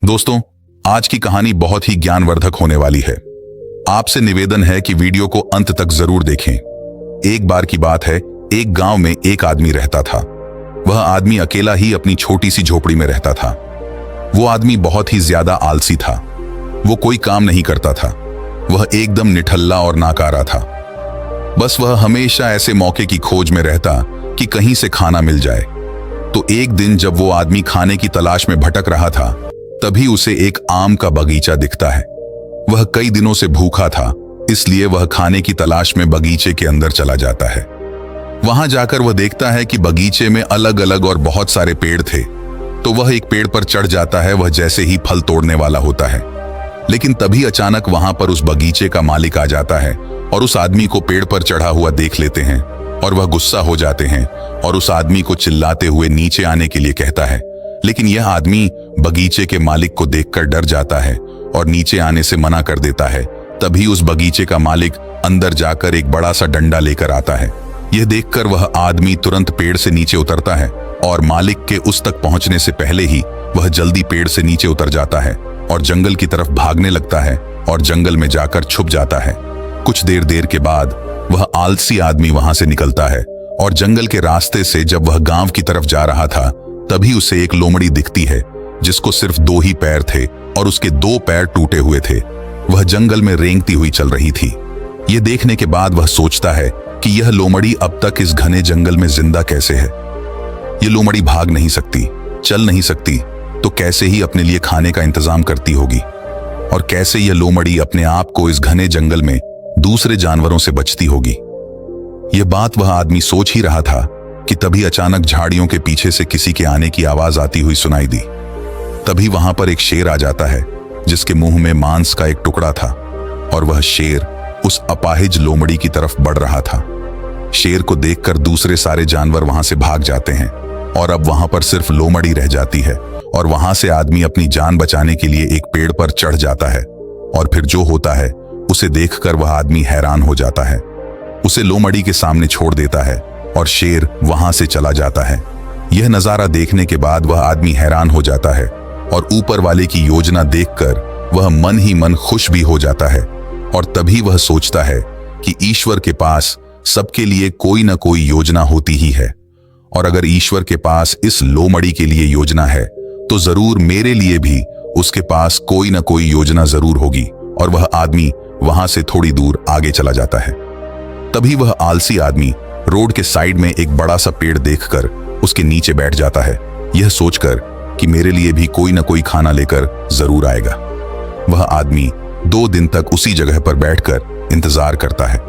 दोस्तों, आज की कहानी बहुत ही ज्ञानवर्धक होने वाली है। आपसे निवेदन है कि वीडियो को अंत तक जरूर देखें। एक बार की बात है, एक गांव में एक आदमी रहता था। वह आदमी अकेला ही अपनी छोटी सी झोपड़ी में रहता था। वो आदमी बहुत ही ज्यादा आलसी था। वो कोई काम नहीं करता था। वह एकदम निठल्ला और नाकारा था। बस वह हमेशा ऐसे मौके की खोज में रहता कि कहीं से खाना मिल जाए। तो एक दिन जब वो आदमी खाने की तलाश में भटक रहा था, तभी उसे एक आम का बगीचा दिखता है। वह कई दिनों से भूखा था, इसलिए वह खाने की तलाश में बगीचे के अंदर चला जाता है। वहां जाकर वह देखता है कि बगीचे में अलग अलग और बहुत सारे पेड़ थे। तो वह एक पेड़ पर चढ़ जाता है, वह जैसे ही फल तोड़ने वाला होता है। लेकिन तभी अचानक वहां पर उस बगीचे का मालिक आ जाता है और उस आदमी को पेड़ पर चढ़ा हुआ देख लेते हैं और वह गुस्सा हो जाते हैं और उस आदमी को चिल्लाते हुए नीचे आने के लिए कहता है। लेकिन यह आदमी बगीचे के मालिक को देखकर डर जाता है और नीचे आने से मना कर देता है। तभी उस बगीचे का मालिक अंदर जाकर एक बड़ा सा डंडा लेकर आता है। यह देखकर वह आदमी तुरंत पेड़ से नीचे उतरता है और मालिक के उस तक पहुंचने से पहले ही वह जल्दी पेड़ से नीचे उतर जाता है और जंगल की तरफ भागने लगता है और जंगल में जाकर छुप जाता है। कुछ देर के बाद वह आलसी आदमी वहां से निकलता है और जंगल के रास्ते से जब वह गांव की तरफ जा रहा था, तभी उसे एक लोमड़ी दिखती है जिसको सिर्फ 2 ही पैर थे और उसके 2 पैर टूटे हुए थे। वह जंगल में रेंगती हुई चल रही थी। यह देखने के बाद वह सोचता है कि यह लोमड़ी अब तक इस घने जंगल में जिंदा कैसे है। यह लोमड़ी भाग नहीं सकती, चल नहीं सकती, तो कैसे ही अपने लिए खाने का इंतजाम करती होगी और कैसे यह लोमड़ी अपने आप को इस घने जंगल में दूसरे जानवरों से बचती होगी। यह बात वह आदमी सोच ही रहा था कि तभी अचानक झाड़ियों के पीछे से किसी के आने की आवाज आती हुई सुनाई दी। तभी वहां पर एक शेर आ जाता है जिसके मुंह में मांस का एक टुकड़ा था और वह शेर उस अपाहिज लोमड़ी की तरफ बढ़ रहा था। शेर को देखकर दूसरे सारे जानवर वहां से भाग जाते हैं और अब वहां पर सिर्फ लोमड़ी रह जाती है और वहां से आदमी अपनी जान बचाने के लिए एक पेड़ पर चढ़ जाता है और फिर जो होता है उसे देखकर वह आदमी हैरान हो जाता है। उसे लोमड़ी के सामने छोड़ देता है और शेर वहां से चला जाता है। यह नजारा देखने के बाद वह आदमी हैरान हो जाता है और ऊपर वाले की योजना देखकर वह मन ही मन खुश भी हो जाता है। और तभी वह सोचता है कि ईश्वर के पास सबके लिए कोई ना कोई योजना होती ही है और अगर ईश्वर के पास इस लोमड़ी के लिए योजना है तो जरूर मेरे लिए भी उसके पास कोई ना कोई योजना जरूर होगी। और वह आदमी वहां से थोड़ी दूर आगे चला जाता है। तभी वह आलसी आदमी रोड के साइड में एक बड़ा सा पेड़ देखकर उसके नीचे बैठ जाता है, यह सोचकर कि मेरे लिए भी कोई ना कोई खाना लेकर जरूर आएगा। वह आदमी 2 दिन तक उसी जगह पर बैठकर इंतजार करता है,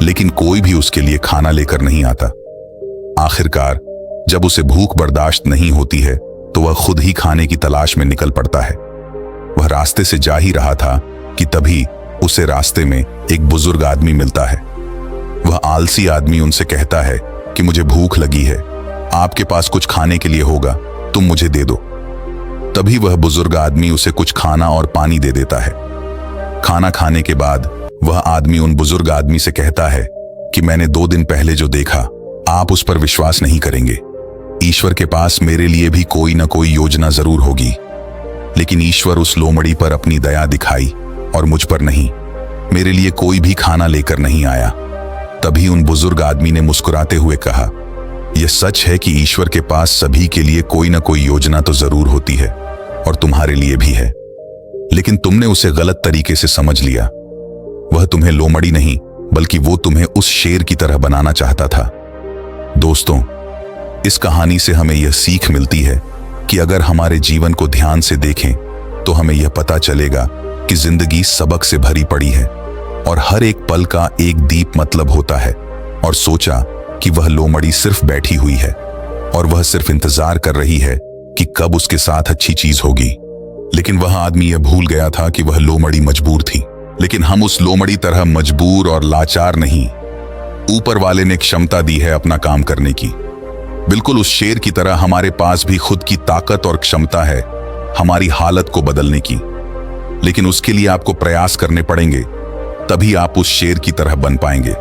लेकिन कोई भी उसके लिए खाना लेकर नहीं आता। आखिरकार जब उसे भूख बर्दाश्त नहीं होती है तो वह खुद ही खाने की तलाश में निकल पड़ता है। वह रास्ते से जा ही रहा था कि तभी उसे रास्ते में एक बुजुर्ग आदमी मिलता है। वह आलसी आदमी उनसे कहता है कि मुझे भूख लगी है, आपके पास कुछ खाने के लिए होगा, तुम मुझे दे दो। तभी वह बुजुर्ग आदमी उसे कुछ खाना और पानी दे देता है। खाना खाने के बाद वह आदमी उन बुजुर्ग आदमी से कहता है कि मैंने 2 दिन पहले जो देखा, आप उस पर विश्वास नहीं करेंगे। ईश्वर के पास मेरे लिए भी कोई ना कोई योजना जरूर होगी, लेकिन ईश्वर उस लोमड़ी पर अपनी दया दिखाई और मुझ पर नहीं। मेरे लिए कोई भी खाना लेकर नहीं आया। तभी उन बुजुर्ग आदमी ने मुस्कुराते हुए कहा, यह सच है कि ईश्वर के पास सभी के लिए कोई ना कोई योजना तो जरूर होती है और तुम्हारे लिए भी है, लेकिन तुमने उसे गलत तरीके से समझ लिया। वह तुम्हें लोमड़ी नहीं बल्कि वो तुम्हें उस शेर की तरह बनाना चाहता था। दोस्तों, इस कहानी से हमें यह सीख मिलती है कि अगर हमारे जीवन को ध्यान से देखें तो हमें यह पता चलेगा कि जिंदगी सबक से भरी पड़ी है और हर एक पल का एक दीप मतलब होता है। और सोचा कि वह लोमड़ी सिर्फ बैठी हुई है और वह सिर्फ इंतजार कर रही है कि कब उसके साथ अच्छी चीज होगी। लेकिन वह आदमी यह भूल गया था कि वह लोमड़ी मजबूर थी, लेकिन हम उस लोमड़ी तरह मजबूर और लाचार नहीं। ऊपर वाले ने क्षमता दी है अपना काम करने की। बिल्कुल उस शेर की तरह हमारे पास भी खुद की ताकत और क्षमता है हमारी हालत को बदलने की, लेकिन उसके लिए आपको प्रयास करने पड़ेंगे, तभी आप उस शेर की तरह बन पाएंगे।